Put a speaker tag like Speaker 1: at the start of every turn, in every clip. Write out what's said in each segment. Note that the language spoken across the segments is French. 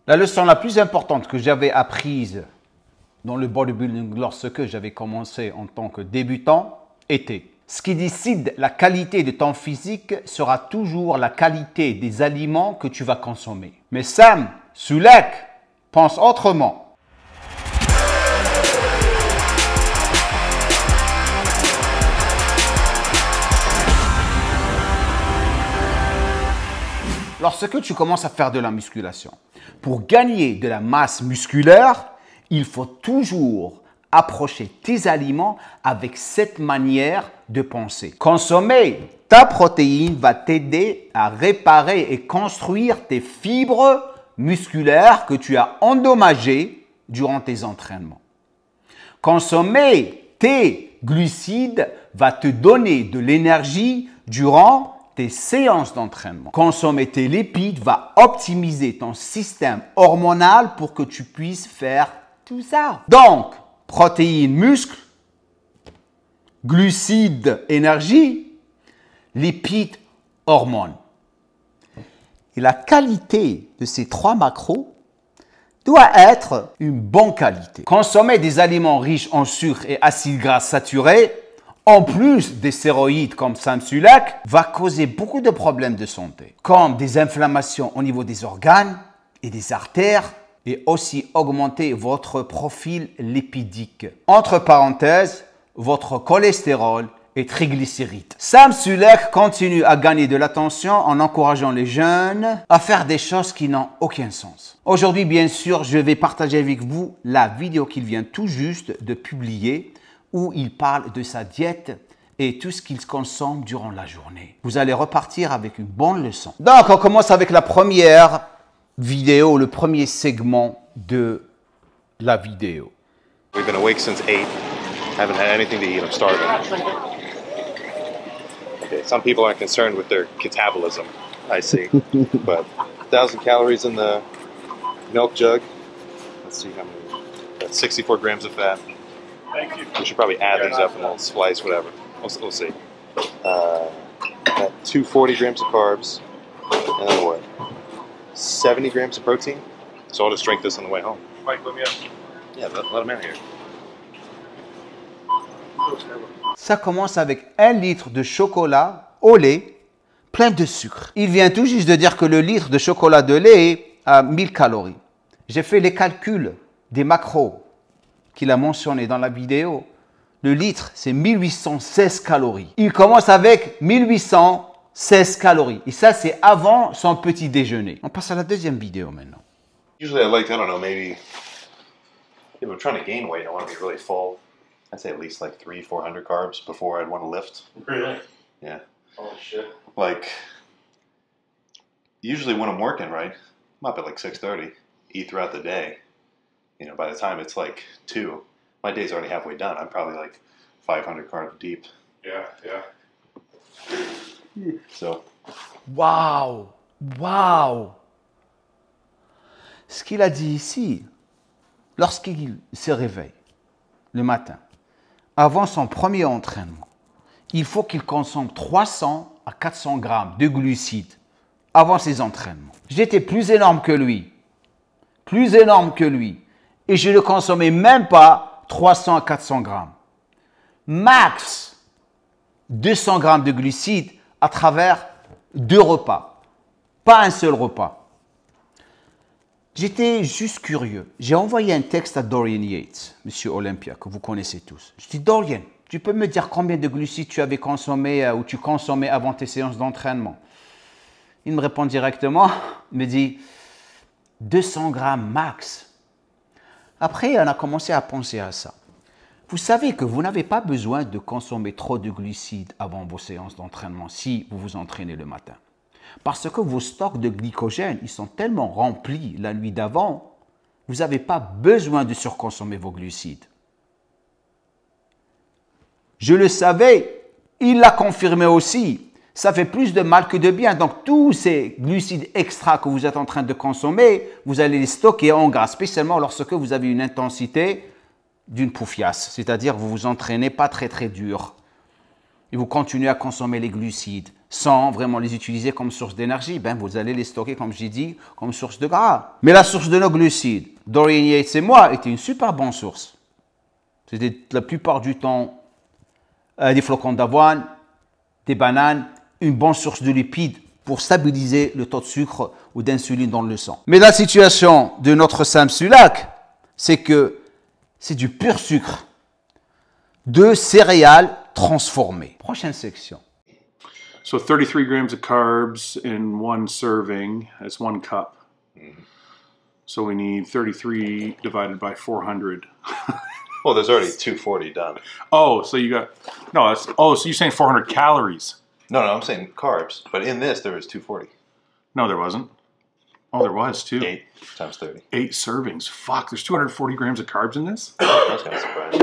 Speaker 1: La leçon la plus importante que j'avais apprise dans le bodybuilding lorsque j'avais commencé en tant que débutant était: ce qui décide la qualité de ton physique sera toujours la qualité des aliments que tu vas consommer. Mais Sam Sulek pense autrement. Lorsque tu commences à faire de la musculation, pour gagner de la masse musculaire, il faut toujours approcher tes aliments avec cette manière de penser. Consommer ta protéine va t'aider à réparer et construire tes fibres musculaires que tu as endommagées durant tes entraînements. Consommer tes glucides va te donner de l'énergie durant tes séances d'entraînement. Consommer tes lipides va optimiser ton système hormonal pour que tu puisses faire tout ça. Donc, protéines, muscles, glucides, énergie, lipides, hormones. Et la qualité de ces trois macros doit être une bonne qualité. Consommer des aliments riches en sucre et acides gras saturés, en plus des stéroïdes comme Sam Sulek, va causer beaucoup de problèmes de santé, comme des inflammations au niveau des organes et des artères, et aussi augmenter votre profil lipidique. Entre parenthèses, votre cholestérol et triglycérides. Sam Sulek continue à gagner de l'attention en encourageant les jeunes à faire des choses qui n'ont aucun sens. Aujourd'hui, bien sûr, je vais partager avec vous la vidéo qu'il vient tout juste de publier, où il parle de sa diète et tout ce qu'il consomme durant la journée. Vous allez repartir avec une bonne leçon. Donc, on commence avec la première vidéo, le premier segment de la vidéo.
Speaker 2: We've been awake since 8. Haven't had anything to eat. I'm starving. Okay, some people aren't concerned with their catabolism, I see. But 1,000 calories in the milk jug. Let's see how many. That's 64 grams of fat. Thank you. We should probably add these up and we'll splice, whatever. We'll see. 240 grams of carbs. And then what? 70 grams of protein. So I'll just drink this on the way home. Mike, let me up. Yeah, let him in here.
Speaker 1: Ça commence avec 1 litre de chocolat au lait plein de sucre. Il vient tout juste de dire que le litre de chocolat de lait a 1000 calories. J'ai fait les calculs des macros qu'il a mentionné dans la vidéo. Le litre, c'est 1816 calories. Il commence avec 1816 calories. Et ça, c'est avant son petit déjeuner. On passe à la deuxième vidéo maintenant.
Speaker 2: Usually I like, I don't know, maybe if I'm trying to gain weight, I want to be really full. I'd say at least like 300-400 carbs before I'd want to lift.
Speaker 3: Really?
Speaker 2: Yeah.
Speaker 3: Oh shit.
Speaker 2: Like, usually when I'm working, right, I'm up at like 6:30, eat throughout the day. You know, by the time it's like 2, my day's already halfway done. I'm probably like 500 carbs deep.
Speaker 3: Yeah, yeah.
Speaker 2: So.
Speaker 1: Waouh! Waouh! Ce qu'il a dit ici, lorsqu'il se réveille le matin, avant son premier entraînement, il faut qu'il consomme 300 à 400 grammes de glucides avant ses entraînements. J'étais plus énorme que lui. Plus énorme que lui. Et je ne consommais même pas 300 à 400 grammes. Max 200 grammes de glucides à travers 2 repas. Pas un seul repas. J'étais juste curieux. J'ai envoyé un texte à Dorian Yates, Monsieur Olympia, que vous connaissez tous. Je dis: Dorian, tu peux me dire combien de glucides tu avais consommé ou tu consommais avant tes séances d'entraînement? Il me répond directement, il me dit 200 grammes max. Après, on a commencé à penser à ça. Vous savez que vous n'avez pas besoin de consommer trop de glucides avant vos séances d'entraînement si vous vous entraînez le matin. Parce que vos stocks de glycogène, ils sont tellement remplis la nuit d'avant, vous n'avez pas besoin de surconsommer vos glucides. Je le savais, il l'a confirmé aussi. Ça fait plus de mal que de bien. Donc, tous ces glucides extra que vous êtes en train de consommer, vous allez les stocker en gras, spécialement lorsque vous avez une intensité d'une poufiasse, c'est-à-dire vous vous entraînez pas très dur et vous continuez à consommer les glucides sans vraiment les utiliser comme source d'énergie, ben vous allez les stocker, comme j'ai dit, comme source de gras. Mais la source de nos glucides, Dorian Yates et moi, était une super bonne source. C'était la plupart du temps des flocons d'avoine, des bananes, une bonne source de lipides pour stabiliser le taux de sucre ou d'insuline dans le sang. Mais la situation de notre Samsulac, c'est que c'est du pur sucre, de céréales transformées. Prochaine section.
Speaker 3: So 33 grams of carbs in one serving. That's 1 cup. So we need 33 divided by 400.
Speaker 2: Well, there's already 240 done.
Speaker 3: Oh, so you got no. That's so you're saying 400 calories?
Speaker 2: No, I'm saying carbs. But in this, there was 240.
Speaker 3: No, there wasn't. Oh, there was too.
Speaker 2: 8 times 30.
Speaker 3: 8 servings. Fuck, there's 240 grams of carbs in this.
Speaker 2: I was kind of surprised.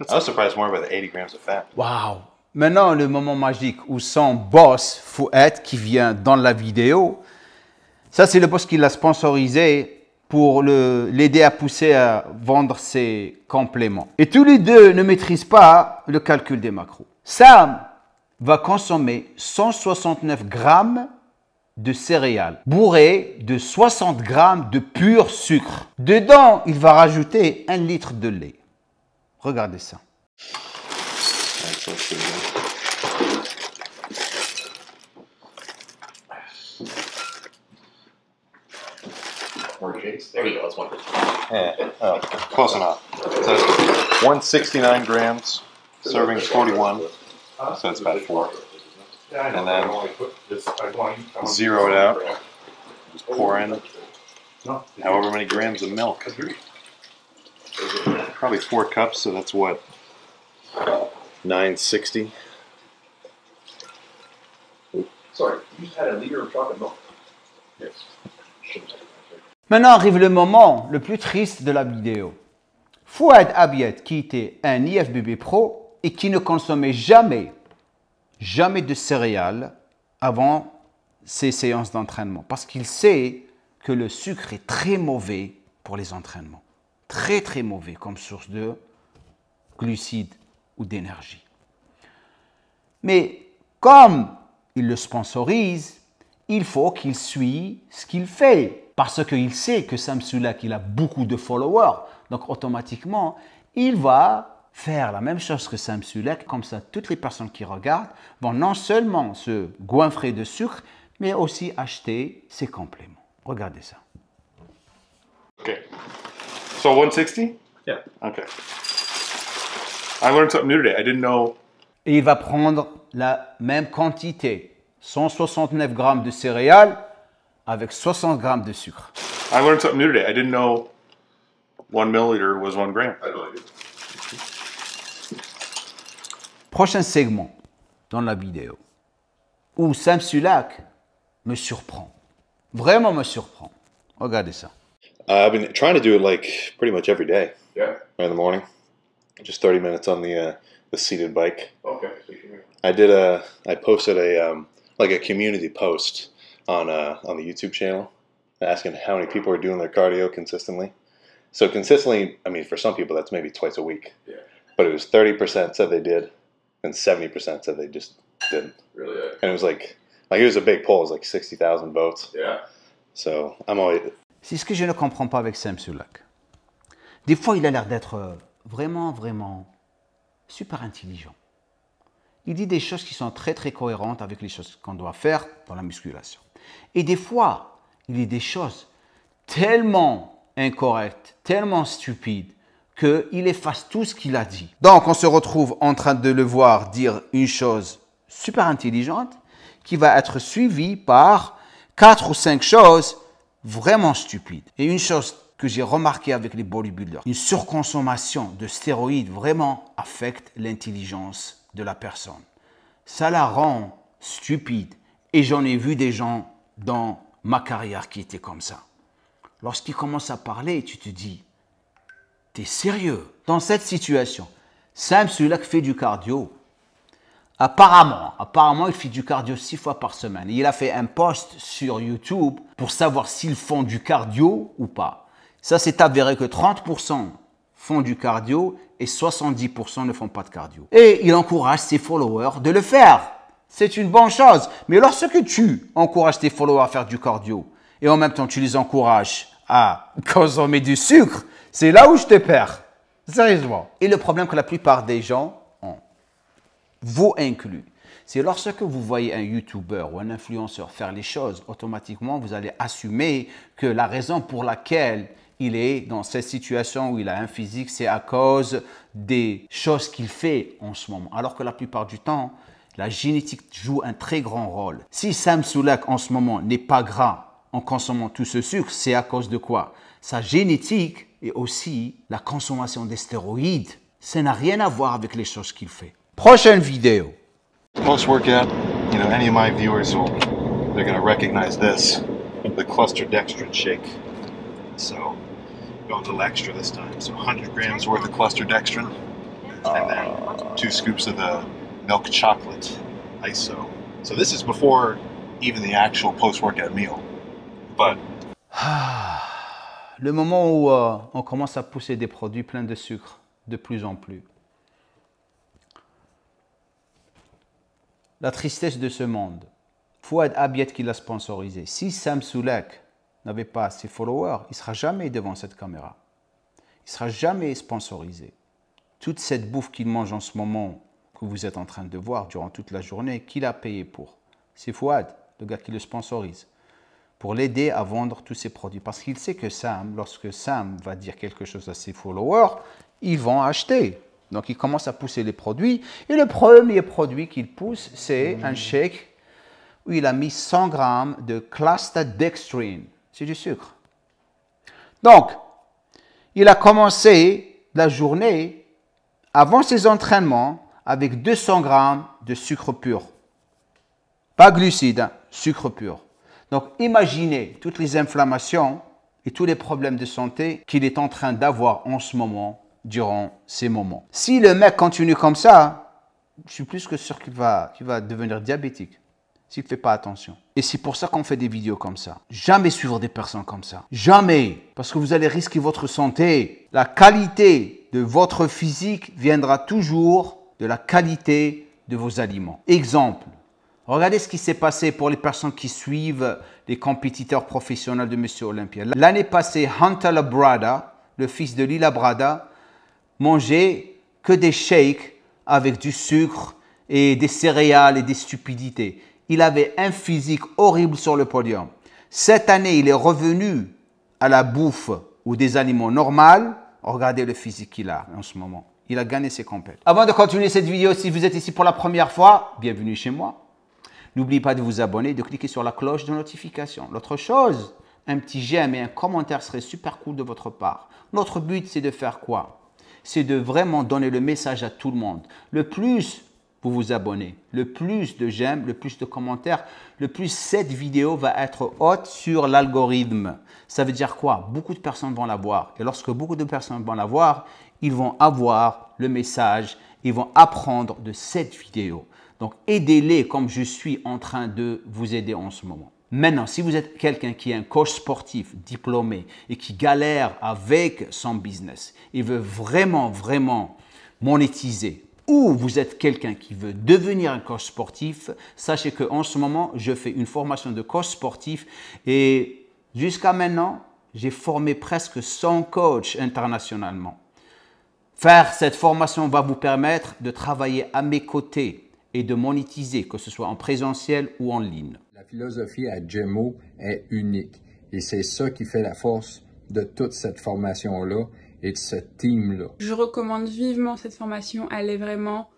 Speaker 2: I was surprised more by the 80 grams of fat.
Speaker 1: Waouh! Maintenant, le moment magique où son boss, Fouad, qui vient dans la vidéo, ça c'est le boss qui l'a sponsorisé pour l'aider à pousser à vendre ses compléments. Et tous les deux ne maîtrisent pas le calcul des macros. Sam va consommer 169 grammes de céréales, bourrées de 60 grammes de pur sucre. Dedans, il va rajouter 1 litre de lait. Regardez ça.
Speaker 4: There you go, that's 1.
Speaker 2: Yeah, oh, close enough. So it's 169 grams, serving 41, so it's about 4. And then zero it out, just pour in however many grams of milk. Probably 4 cups, so that's what, 960?
Speaker 4: Sorry, you just had a liter of chocolate milk. Yes.
Speaker 1: Maintenant arrive le moment le plus triste de la vidéo. Fouad Abiet, qui était un IFBB pro et qui ne consommait jamais de céréales avant ses séances d'entraînement. Parce qu'il sait que le sucre est très mauvais pour les entraînements. Très très mauvais comme source de glucides ou d'énergie. Mais comme il le sponsorise, il faut qu'il suive ce qu'il fait. Parce qu'il sait que Samsulac, il a beaucoup de followers. Donc automatiquement, il va faire la même chose que Samsulac. Comme ça, toutes les personnes qui regardent vont non seulement se goinfrer de sucre, mais aussi acheter ses compléments. Regardez ça.
Speaker 3: Okay. So 160?
Speaker 4: Yeah.
Speaker 3: Okay. I learned something new today. I didn't know.
Speaker 1: Et il va prendre la même quantité. 169 grammes de céréales avec 60 grammes de sucre.
Speaker 3: I learned something new today. I didn't know 1 milliliter was 1 gram.
Speaker 4: I know I did.
Speaker 1: Prochain segment dans la vidéo où Samsulac me surprend. Vraiment me surprend. Regardez ça.
Speaker 2: I've been trying to do it like pretty much every day.
Speaker 4: Yeah.
Speaker 2: In the morning, just 30 minutes on the seated bike.
Speaker 4: Okay.
Speaker 2: I posted a community post on the YouTube channel asking how many people are doing their cardio consistently. So consistently, I mean, for some people that's maybe twice a week.
Speaker 4: Yeah.
Speaker 2: But it was 30% said they did, and 70% said they just didn't.
Speaker 4: Really?
Speaker 2: And it was like it was a big poll. It was like 60,000 votes.
Speaker 4: Yeah.
Speaker 2: So I'm always.
Speaker 1: C'est ce que je ne comprends pas avec Samsulac. Des fois, il a l'air d'être vraiment super intelligent. Il dit des choses qui sont très cohérentes avec les choses qu'on doit faire dans la musculation. Et des fois, il dit des choses tellement incorrectes, tellement stupides, qu'il efface tout ce qu'il a dit. Donc, on se retrouve en train de le voir dire une chose super intelligente qui va être suivie par 4 ou 5 choses vraiment stupides. Et une chose que j'ai remarqué avec les bodybuilders, une surconsommation de stéroïdes vraiment affecte l'intelligence de la personne. Ça la rend stupide. Et j'en ai vu des gens dans ma carrière qui étaient comme ça. Lorsqu'ils commencent à parler, tu te dis, t'es sérieux? Dans cette situation, Samsulac fait du cardio. Apparemment, il fait du cardio 6 fois par semaine. Et il a fait un post sur YouTube pour savoir s'ils font du cardio ou pas. Ça, c'est avéré que 30% font du cardio et 70% ne font pas de cardio. Et il encourage ses followers de le faire. C'est une bonne chose. Mais lorsque tu encourages tes followers à faire du cardio et en même temps tu les encourages à consommer du sucre, c'est là où je te perds. Sérieusement. Et le problème que la plupart des gens ont, vous inclus, c'est lorsque vous voyez un YouTuber ou un influenceur faire les choses, automatiquement vous allez assumer que la raison pour laquelle il est dans cette situation où il a un physique, c'est à cause des choses qu'il fait en ce moment. Alors que la plupart du temps, la génétique joue un très grand rôle. Si Sam Sulek en ce moment n'est pas gras en consommant tout ce sucre, c'est à cause de quoi? Sa génétique et aussi la consommation des stéroïdes. Ça n'a rien à voir avec les choses qu'il fait. Prochaine vidéo.
Speaker 2: Post-workout, you know, any of my viewers they're going to recognize this, the cluster dextrin shake. So, go a little extra this time. So 100 grams worth of cluster dextrin, and then 2 scoops of the milk chocolate ISO. So this is before even the actual post-workout meal. But
Speaker 1: le moment où on commence à pousser des produits pleins de sucre de plus en plus. La tristesse de ce monde. Fouad Abiet qui l'a sponsorisé. Si Sam Sulek n'avait pas ses followers, il ne sera jamais devant cette caméra. Il ne sera jamais sponsorisé. Toute cette bouffe qu'il mange en ce moment, que vous êtes en train de voir durant toute la journée, qui l'a payé pour? C'est Fouad, le gars qui le sponsorise, pour l'aider à vendre tous ses produits. Parce qu'il sait que Sam, lorsque Sam va dire quelque chose à ses followers, ils vont acheter. Donc, il commence à pousser les produits. Et le premier produit qu'il pousse, c'est un shake où il a mis 100 grammes de cluster dextrin. C'est du sucre. Donc, il a commencé la journée avant ses entraînements avec 200 grammes de sucre pur. Pas glucides, hein, sucre pur. Donc, imaginez toutes les inflammations et tous les problèmes de santé qu'il est en train d'avoir en ce moment durant ces moments. Si le mec continue comme ça, je suis plus que sûr qu'il va devenir diabétique s'il ne fait pas attention. Et c'est pour ça qu'on fait des vidéos comme ça. Jamais suivre des personnes comme ça. Jamais. Parce que vous allez risquer votre santé. La qualité de votre physique viendra toujours de la qualité de vos aliments. Exemple. Regardez ce qui s'est passé pour les personnes qui suivent les compétiteurs professionnels de Monsieur Olympia. L'année passée, Hunter Labrada, le fils de Lila Brada, mangeait que des shakes avec du sucre et des céréales et des stupidités. Il avait un physique horrible sur le podium. Cette année, il est revenu à la bouffe ou des aliments normaux. Regardez le physique qu'il a en ce moment. Il a gagné ses compètes. Avant de continuer cette vidéo, si vous êtes ici pour la première fois, bienvenue chez moi. N'oubliez pas de vous abonner et de cliquer sur la cloche de notification. L'autre chose, un petit j'aime et un commentaire serait super cool de votre part. Notre but, c'est de faire quoi? C'est de vraiment donner le message à tout le monde. Le plus vous vous abonnez, le plus de j'aime, le plus de commentaires, le plus cette vidéo va être haute sur l'algorithme. Ça veut dire quoi? Beaucoup de personnes vont la voir. Et lorsque beaucoup de personnes vont la voir, ils vont avoir le message, ils vont apprendre de cette vidéo. Donc, aidez-les comme je suis en train de vous aider en ce moment. Maintenant, si vous êtes quelqu'un qui est un coach sportif diplômé et qui galère avec son business, il veut vraiment monétiser, ou vous êtes quelqu'un qui veut devenir un coach sportif, sachez qu'en ce moment, je fais une formation de coach sportif et jusqu'à maintenant, j'ai formé presque 100 coachs internationalement. Faire cette formation va vous permettre de travailler à mes côtés et de monétiser, que ce soit en présentiel ou en ligne.
Speaker 5: La philosophie à Gemmo est unique et c'est ça qui fait la force de toute cette formation-là et de ce team-là.
Speaker 6: Je recommande vivement cette formation, elle est vraiment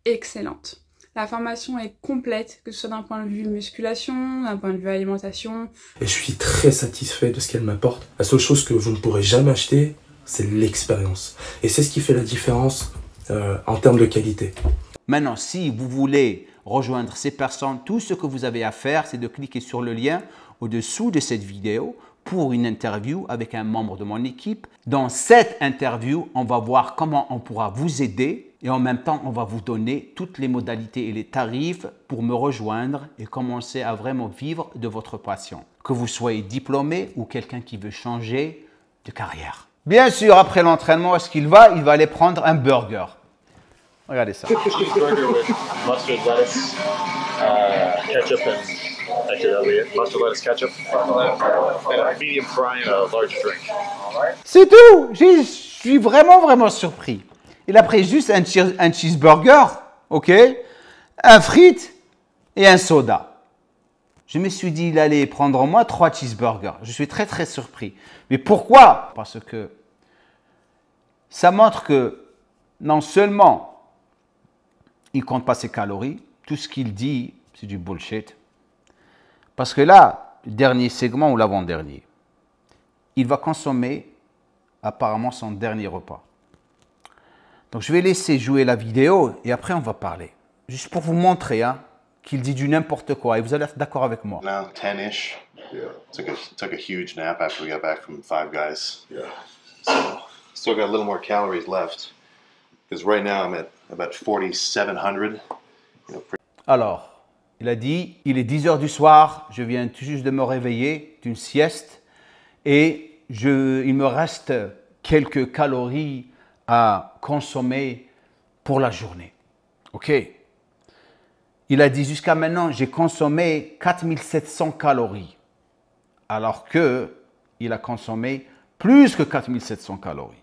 Speaker 6: excellente. La formation est complète, que ce soit d'un point de vue musculation, d'un point de vue alimentation.
Speaker 7: Et je suis très satisfait de ce qu'elle m'apporte. La seule chose que vous ne pourrez jamais acheter, c'est l'expérience. Et c'est ce qui fait la différence en termes de qualité.
Speaker 1: Maintenant, si vous voulez rejoindre ces personnes, tout ce que vous avez à faire, c'est de cliquer sur le lien au-dessous de cette vidéo pour une interview avec un membre de mon équipe. Dans cette interview, on va voir comment on pourra vous aider et en même temps, on va vous donner toutes les modalités et les tarifs pour me rejoindre et commencer à vraiment vivre de votre passion. Que vous soyez diplômé ou quelqu'un qui veut changer de carrière. Bien sûr, après l'entraînement, est-ce qu'il va? Il va aller prendre un burger. Regardez ça.
Speaker 2: Cheeseburger with mustard, lettuce, Ketchup and actually mustard lettuce ketchup. And a medium fry and a large drink.
Speaker 1: C'est tout. Je suis vraiment surpris. Il a pris juste un cheeseburger, ok, un frite et un soda. Je me suis dit, il allait prendre au moins 3 cheeseburgers. Je suis très surpris. Mais pourquoi? Parce que ça montre que non seulement il ne compte pas ses calories, tout ce qu'il dit, c'est du bullshit. Parce que là, le dernier segment ou l'avant-dernier, il va consommer apparemment son dernier repas. Donc je vais laisser jouer la vidéo et après on va parler. Juste pour vous montrer qu'il dit du n'importe quoi et vous allez être d'accord avec moi.
Speaker 2: Now 10-ish. Yeah. Took a huge nap after we got back from Five Guys. Yeah. So still got a little more calories left. Because right now I'm at about 4,700.
Speaker 1: Alors, il a dit, il est 10 h du soir, je viens tout juste de me réveiller d'une sieste et il me reste quelques calories à consommer pour la journée. Ok. Il a dit jusqu'à maintenant, j'ai consommé 4700 calories. Alors qu'il a consommé plus que 4700 calories.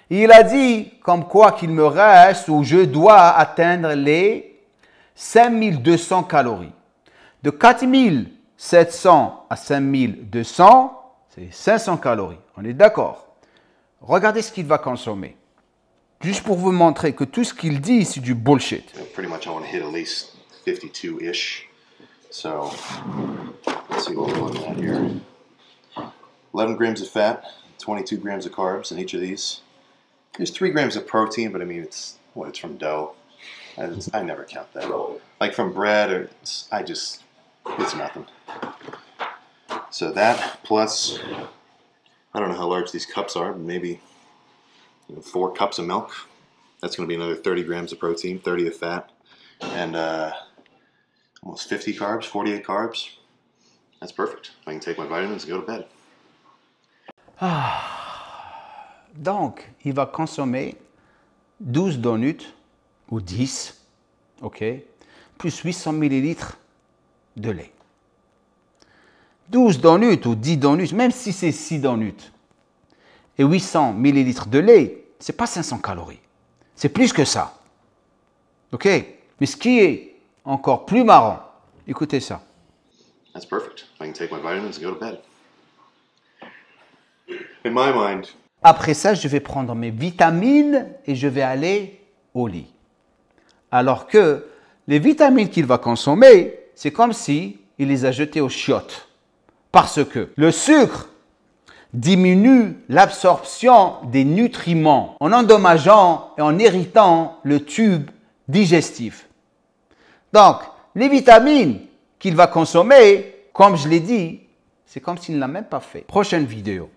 Speaker 1: Et il a dit comme quoi qu'il me reste ou je dois atteindre les 5200 calories. De 4700 à 5200, c'est 500 calories. On est d'accord. Regardez ce qu'il va consommer. Juste pour vous montrer que tout ce qu'il dit, c'est du bullshit.
Speaker 2: Pretty much I want to hit at least 52-ish. So, let's see what we're looking at here. 11 grams of fat, 22 grams of carbs in each of these. There's 3 grams of protein, but I mean, it's from dough. I never count that. Like from bread, it's nothing. So that plus, I don't know how large these cups are, but maybe 4 cups of milk. That's going to be another 30 grams of protein, 30 of fat, and almost 50 carbs, 48 carbs. That's perfect. I can take my vitamins and go to bed.
Speaker 1: Donc, il va consommer 12 donuts, ou 10, ok, plus 800 millilitres de lait. 12 donuts ou 10 donuts, même si c'est 6 donuts, et 800 millilitres de lait, ce n'est pas 500 calories. C'est plus que ça. Ok? Mais ce qui est encore plus marrant, écoutez ça.
Speaker 2: That's perfect. I can take my vitamins and go to bed. In my mind.
Speaker 1: Après ça, je vais prendre mes vitamines et je vais aller au lit. Alors que les vitamines qu'il va consommer, c'est comme si il les a jetées aux chiottes. Parce que le sucre diminue l'absorption des nutriments en endommageant et en irritant le tube digestif. Donc, les vitamines qu'il va consommer, comme je l'ai dit, c'est comme s'il ne l'a même pas fait. Prochaine vidéo.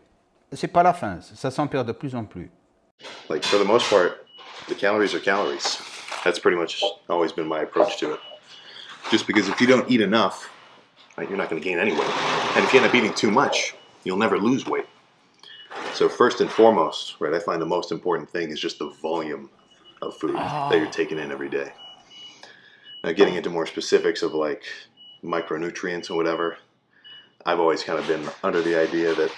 Speaker 1: C'est pas la fin, ça s'empire de plus en plus.
Speaker 2: Like for the most part, the calories are calories. That's pretty much always been my approach to it. Just because if you don't eat enough, right, you're not going to gain any weight. And if you end up eating too much, you'll never lose weight. So first and foremost, right, I find the most important thing is just the volume of food that you're taking in every day. Now getting into more specifics of like micronutrients and whatever, I've always kind of been under the idea that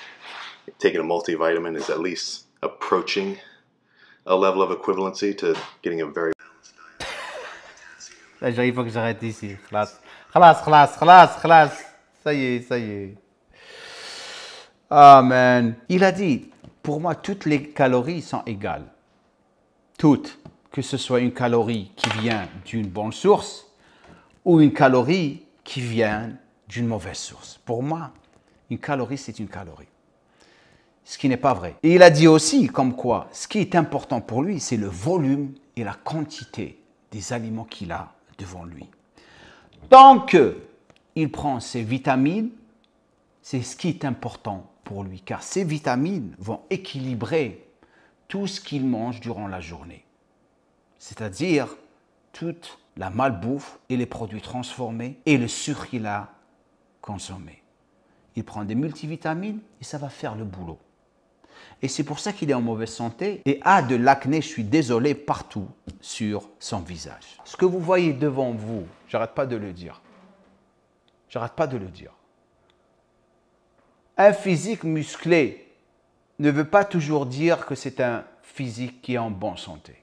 Speaker 2: taking a multivitamin is at least approaching a level of equivalency to getting a very balanced diet.
Speaker 1: Là, il faut que j'arrête ici. Khalas. Ça y est. Amen. Il a dit, pour moi, toutes les calories sont égales. Toutes. Que ce soit une calorie qui vient d'une bonne source ou une calorie qui vient d'une mauvaise source. Pour moi, une calorie, c'est une calorie. Ce qui n'est pas vrai. Et il a dit aussi comme quoi, ce qui est important pour lui, c'est le volume et la quantité des aliments qu'il a devant lui. Tant qu'il prend ses vitamines, c'est ce qui est important pour lui, car ces vitamines vont équilibrer tout ce qu'il mange durant la journée. C'est-à-dire toute la malbouffe et les produits transformés et le sucre qu'il a consommé. Il prend des multivitamines et ça va faire le boulot. Et c'est pour ça qu'il est en mauvaise santé et a de l'acné, je suis désolé, partout sur son visage. Ce que vous voyez devant vous, j'arrête pas de le dire. J'arrête pas de le dire. Un physique musclé ne veut pas toujours dire que c'est un physique qui est en bonne santé.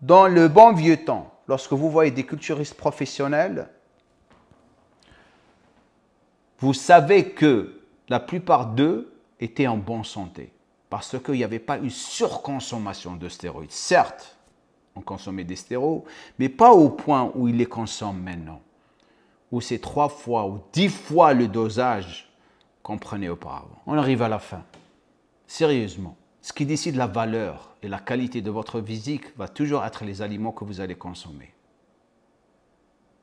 Speaker 1: Dans le bon vieux temps, lorsque vous voyez des culturistes professionnels, vous savez que la plupart d'eux étaient en bonne santé parce qu'il n'y avait pas une surconsommation de stéroïdes. Certes, on consommait des stéroïdes, mais pas au point où ils les consomment maintenant, où c'est 3 fois ou 10 fois le dosage qu'on prenait auparavant. On arrive à la fin. Sérieusement, ce qui décide la valeur et la qualité de votre physique va toujours être les aliments que vous allez consommer.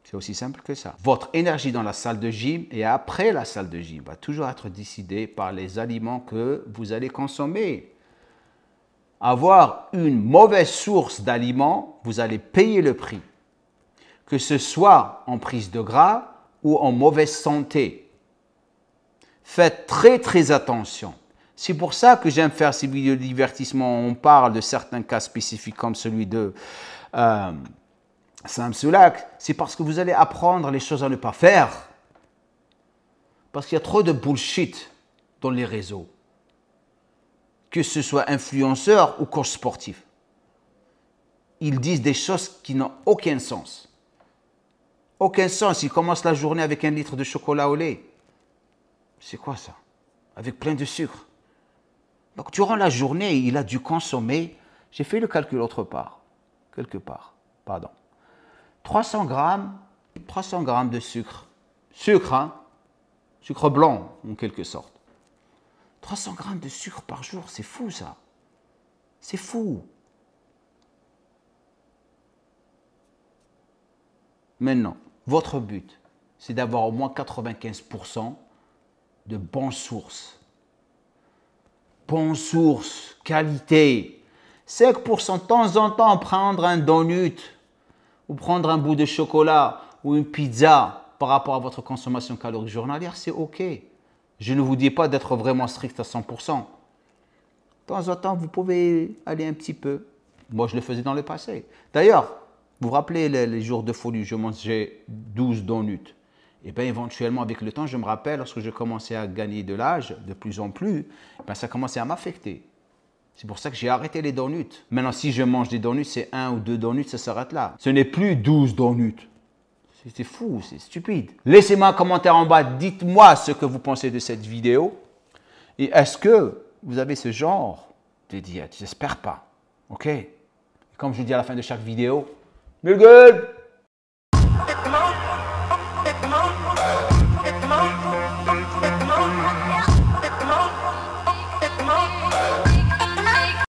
Speaker 1: C'est aussi simple que ça. Votre énergie dans la salle de gym et après la salle de gym va toujours être décidée par les aliments que vous allez consommer. Avoir une mauvaise source d'aliments, vous allez payer le prix. Que ce soit en prise de gras ou en mauvaise santé. Faites très attention. C'est pour ça que j'aime faire ces vidéos de divertissement. On parle de certains cas spécifiques comme celui de Sam Sulek. C'est parce que vous allez apprendre les choses à ne pas faire. Parce qu'il y a trop de bullshit dans les réseaux. Que ce soit influenceurs ou coach sportif. Ils disent des choses qui n'ont aucun sens. Aucun sens. Ils commencent la journée avec 1 litre de chocolat au lait. C'est quoi ça? Avec plein de sucre. Donc, durant la journée, il a dû consommer, j'ai fait le calcul quelque part, pardon, 300 grammes de sucre. Sucre, hein? Sucre blanc, en quelque sorte. 300 grammes de sucre par jour, c'est fou ça. C'est fou. Maintenant, votre but, c'est d'avoir au moins 95% de bonnes sources. Bonne source, qualité. 5% de temps en temps, prendre un donut ou prendre un bout de chocolat ou une pizza par rapport à votre consommation calorique journalière, c'est OK. Je ne vous dis pas d'être vraiment strict à 100%. De temps en temps, vous pouvez aller un petit peu. Moi, je le faisais dans le passé. D'ailleurs, vous vous rappelez les jours de folie, je mangeais 12 donuts. Et bien éventuellement, avec le temps, je me rappelle, lorsque je commençais à gagner de l'âge, de plus en plus, ça commençait à m'affecter. C'est pour ça que j'ai arrêté les donuts. Maintenant, si je mange des donuts, c'est 1 ou 2 donuts, ça s'arrête là. Ce n'est plus 12 donuts. C'est fou, c'est stupide. Laissez-moi un commentaire en bas, dites-moi ce que vous pensez de cette vidéo. Et est-ce que vous avez ce genre de diète? J'espère pas. OK? Comme je dis à la fin de chaque vidéo, Miguel!